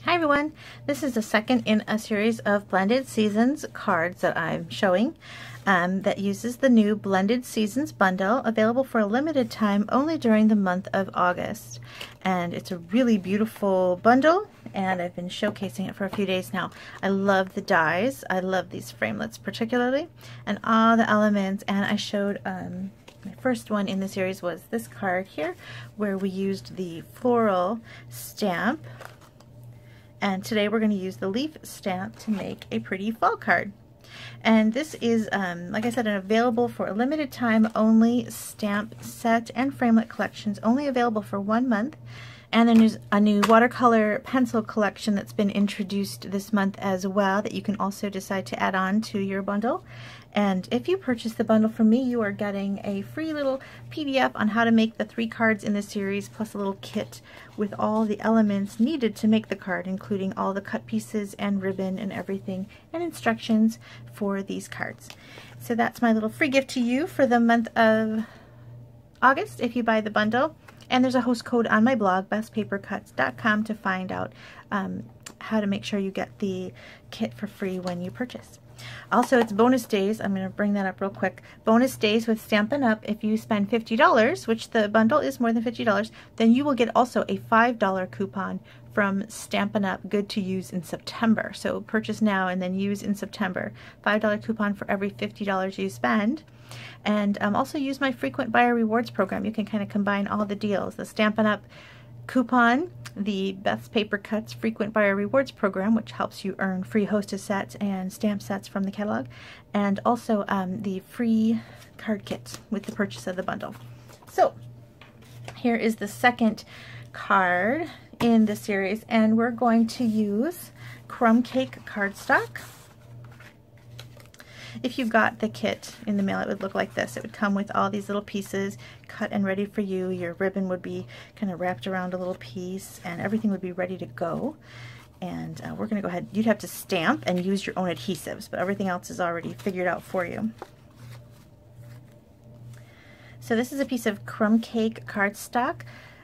Hi everyone, this is the second in a series of Blended Seasons cards that I'm showing that uses the new Blended Seasons bundle, available for a limited time only during the month of August. And it's a really beautiful bundle, and I've been showcasing it for a few days now. I love the dies, I love these framelits particularly, and all the elements. And I showed my first one in the series was this card here, where we used the floral stamp. And today we're going to use the leaf stamp to make a pretty fall card. And this is, like I said, an available for a limited time only stamp set and framelit collections, only available for 1 month. And then there's a new watercolor pencil collection that's been introduced this month as well, that you can also decide to add on to your bundle. And if you purchase the bundle from me, you are getting a free little PDF on how to make the 3 cards in the series, plus a little kit with all the elements needed to make the card, including all the cut pieces and ribbon and everything, and instructions for these cards. So that's my little free gift to you for the month of August if you buy the bundle. And there's a host code on my blog, bestpapercuts.com, to find out how to make sure you get the kit for free when you purchase. Also, it's bonus days. I'm going to bring that up real quick. Bonus days with Stampin' Up. If you spend $50, which the bundle is more than $50, then you will get also a $5 coupon from Stampin' Up, good to use in September. So purchase now and then use in September. $5 coupon for every $50 you spend. And also use my frequent buyer rewards program. You can kind of combine all the deals. The Stampin' Up coupon, the Beth's Paper Cuts frequent buyer rewards program, which helps you earn free hostess sets and stamp sets from the catalog, and also the free card kits with the purchase of the bundle. So here is the second card in the series, and we're going to use crumb cake cardstock. If you got the kit in the mail, it would look like this. It would come with all these little pieces cut and ready for you. Your ribbon would be kind of wrapped around a little piece, and everything would be ready to go. And we're going to go ahead. You'd have to stamp and use your own adhesives, but everything else is already figured out for you. So this is a piece of crumb cake cardstock,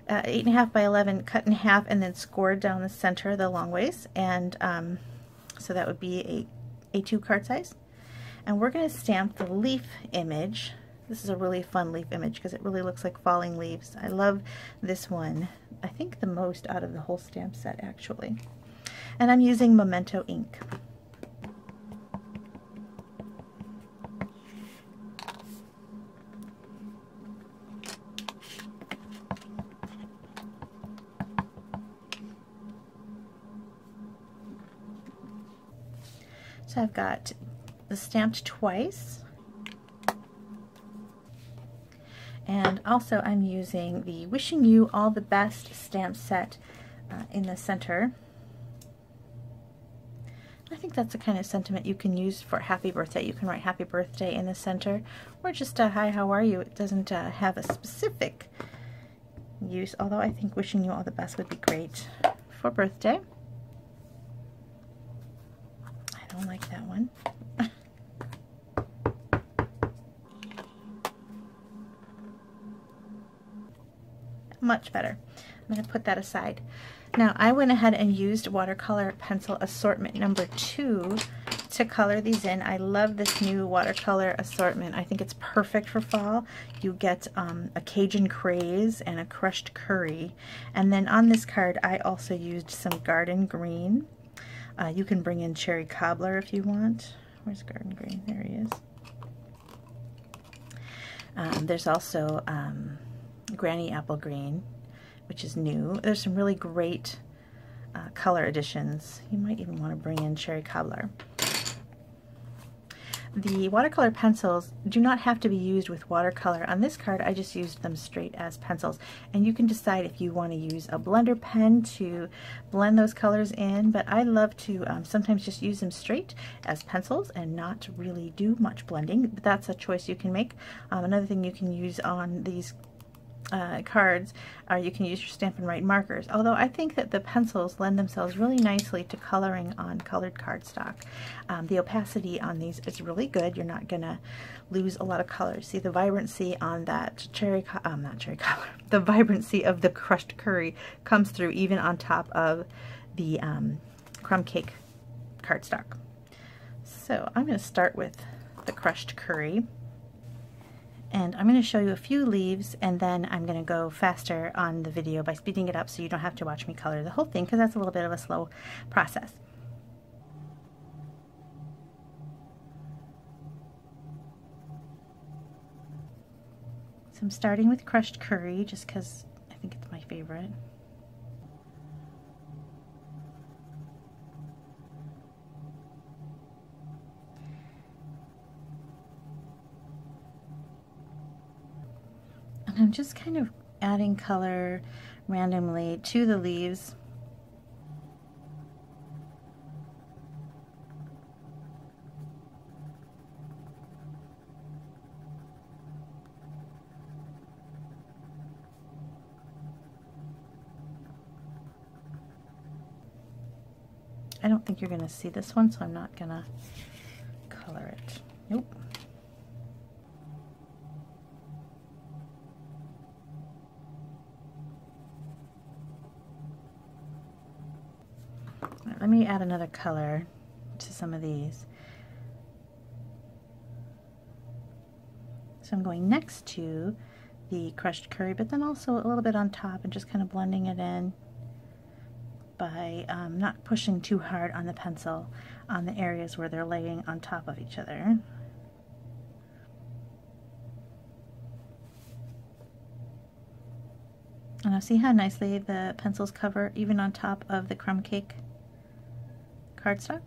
8.5 by 11, cut in half and then scored down the center the long ways. And so that would be a A2 card size. And we're going to stamp the leaf image. This is a really fun leaf image because it really looks like falling leaves. I love this one, I think the most out of the whole stamp set actually. And I'm using Memento ink. So I've got stamped twice, and also I'm using the Wishing You All the Best stamp set in the center. I think that's the kind of sentiment you can use for happy birthday. You can write happy birthday in the center, or just hi, how are you. It doesn't have a specific use, although I think Wishing You All the Best would be great for birthday. I don't like that one. Much better. I'm going to put that aside. Now I went ahead and used watercolor pencil assortment number 2 to color these in. I love this new watercolor assortment. I think it's perfect for fall. You get a Cajun Craze and a crushed curry. And then on this card I also used some garden green. You can bring in cherry cobbler if you want. Where's garden green? There he is. There's also Granny Apple Green, which is new. There's some really great color additions. You might even want to bring in cherry cobbler. The watercolor pencils do not have to be used with watercolor. On this card, I just used them straight as pencils. And you can decide if you want to use a blender pen to blend those colors in, but I love to sometimes just use them straight as pencils and not really do much blending. But that's a choice you can make. Another thing you can use on these cards, you can use your Stampin' Write markers, although I think that the pencils lend themselves really nicely to coloring on colored cardstock. The opacity on these is really good. You're not gonna lose a lot of colors. See, the vibrancy on that the vibrancy of the crushed curry comes through even on top of the crumb cake cardstock. So I'm going to start with the crushed curry, and I'm going to show you a few leaves, and then I'm going to go faster on the video by speeding it up so you don't have to watch me color the whole thing, because that's a little bit of a slow process. So I'm starting with crushed curry just because I think it's my favorite. And I'm just kind of adding color randomly to the leaves. I don't think you're going to see this one, so I'm not going to color it. Nope. Right, let me add another color to some of these. So I'm going next to the crushed curry, but then also a little bit on top and just kind of blending it in by not pushing too hard on the pencil on the areas where they're laying on top of each other. And now see how nicely the pencils cover even on top of the crumb cake cardstock?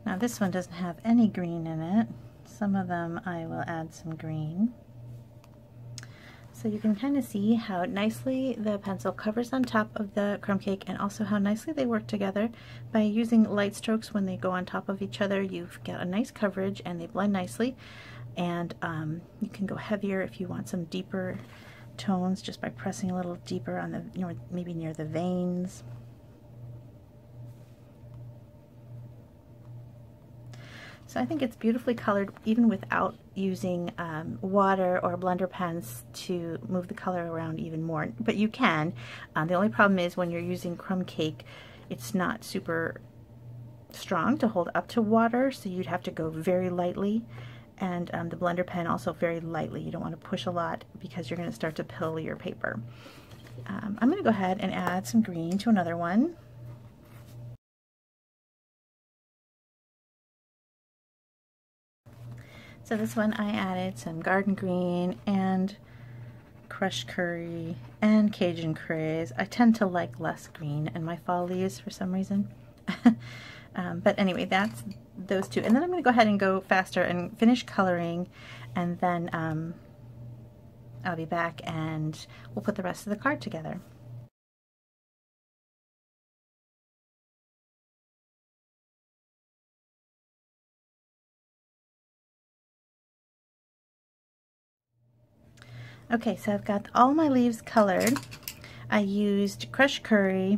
Now this one doesn't have any green in it. Some of them I will add some green. So you can kind of see how nicely the pencil covers on top of the crumb cake, and also how nicely they work together. By using light strokes when they go on top of each other, you've got a nice coverage and they blend nicely. And you can go heavier if you want some deeper tones just by pressing a little deeper on the, maybe near the veins. So I think it's beautifully colored even without using water or blender pens to move the color around even more. But you can. The only problem is when you're using crumb cake, it's not super strong to hold up to water, so you'd have to go very lightly. And the blender pen also very lightly. You don't want to push a lot because you're going to start to pill your paper. I'm going to go ahead and add some green to another one. So this one I added some garden green and crushed curry and Cajun craze. I tend to like less green in my fall leaves for some reason. But anyway, that's those two. And then I'm going to go ahead and go faster and finish coloring, and then I'll be back and we'll put the rest of the card together. Okay, so I've got all my leaves colored. I used crushed curry,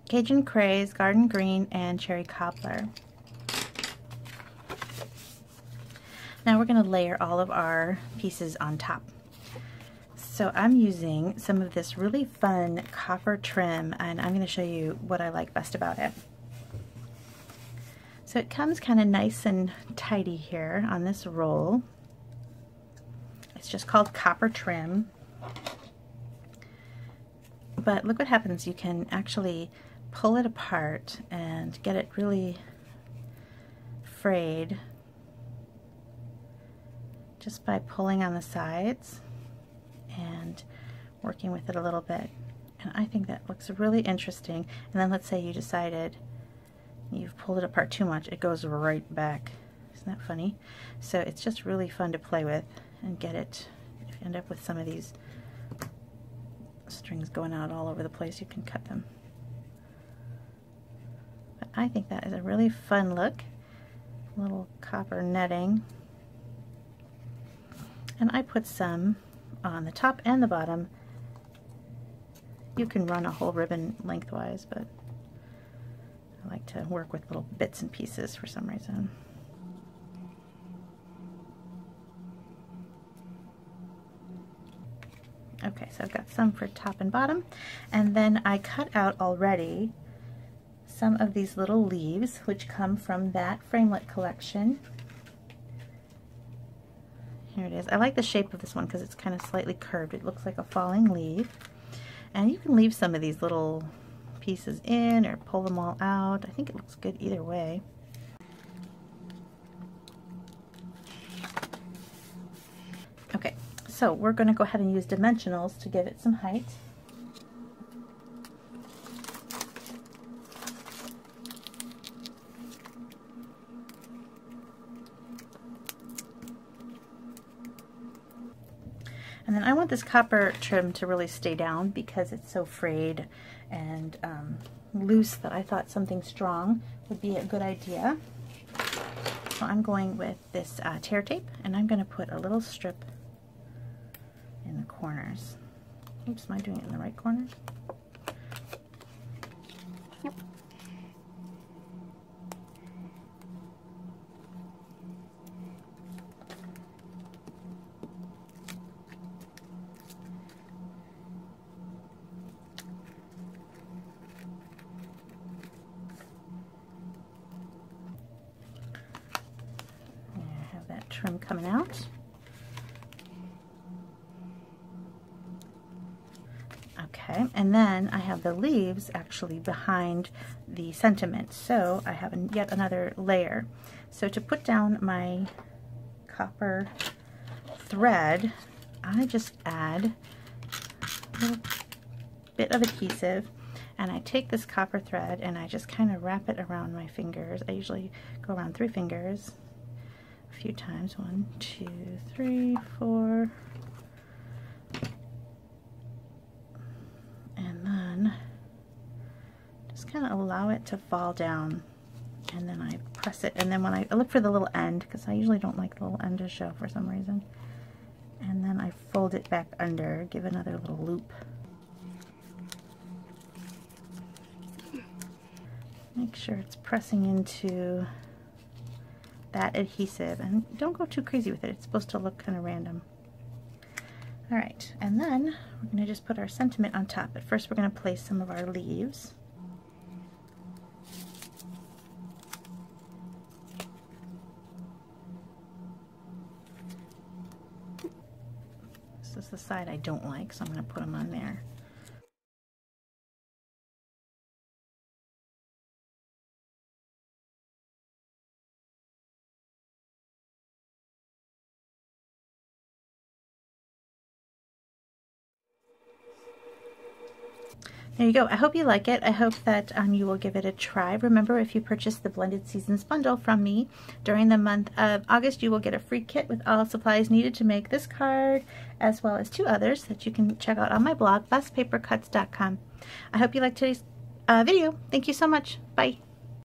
Cajun craze, garden green, and cherry cobbler. Now we're going to layer all of our pieces on top. So I'm using some of this really fun copper trim, and I'm going to show you what I like best about it. So it comes kind of nice and tidy here on this roll. It's just called copper trim. But look what happens. You can actually pull it apart and get it really frayed just by pulling on the sides and working with it a little bit. And I think that looks really interesting. And then let's say you decided you've pulled it apart too much, it goes right back. Isn't that funny? So it's just really fun to play with and get it. If you end up with some of these strings going out all over the place, you can cut them. But I think that is a really fun look. Little copper netting. And I put some on the top and the bottom. You can run a whole ribbon lengthwise, but I like to work with little bits and pieces for some reason. Okay, so I've got some for top and bottom, and then I cut out already some of these little leaves which come from that framelit collection. Here it is. I like the shape of this one because it's kind of slightly curved. It looks like a falling leaf. And you can leave some of these little pieces in or pull them all out. I think it looks good either way. Okay, so we're going to go ahead and use dimensionals to give it some height. And then I want this copper trim to really stay down because it's so frayed and loose that I thought something strong would be a good idea. So I'm going with this tear tape, and I'm going to put a little strip in the corners. Oops, am I doing it in the right corners? Yep. Trim coming out. Okay, and then I have the leaves actually behind the sentiment, so I have yet another layer. So to put down my copper thread, I just add a little bit of adhesive, and I take this copper thread and I just kind of wrap it around my fingers. I usually go around 3 fingers a few times. 1, 2, 3, 4. And then just kind of allow it to fall down, and then I press it, and then when I look for the little end, because I usually don't like the little end to show for some reason, and then I fold it back under, give another little loop. Make sure it's pressing into that adhesive, and don't go too crazy with it. It's supposed to look kind of random. Alright, and then we're going to just put our sentiment on top. But first we're going to place some of our leaves. This is the side I don't like, so I'm going to put them on there. There you go. I hope you like it. I hope that you will give it a try. Remember, if you purchase the Blended Seasons bundle from me during the month of August, you will get a free kit with all supplies needed to make this card, as well as 2 others that you can check out on my blog, bestpapercuts.com. I hope you liked today's video. Thank you so much. Bye.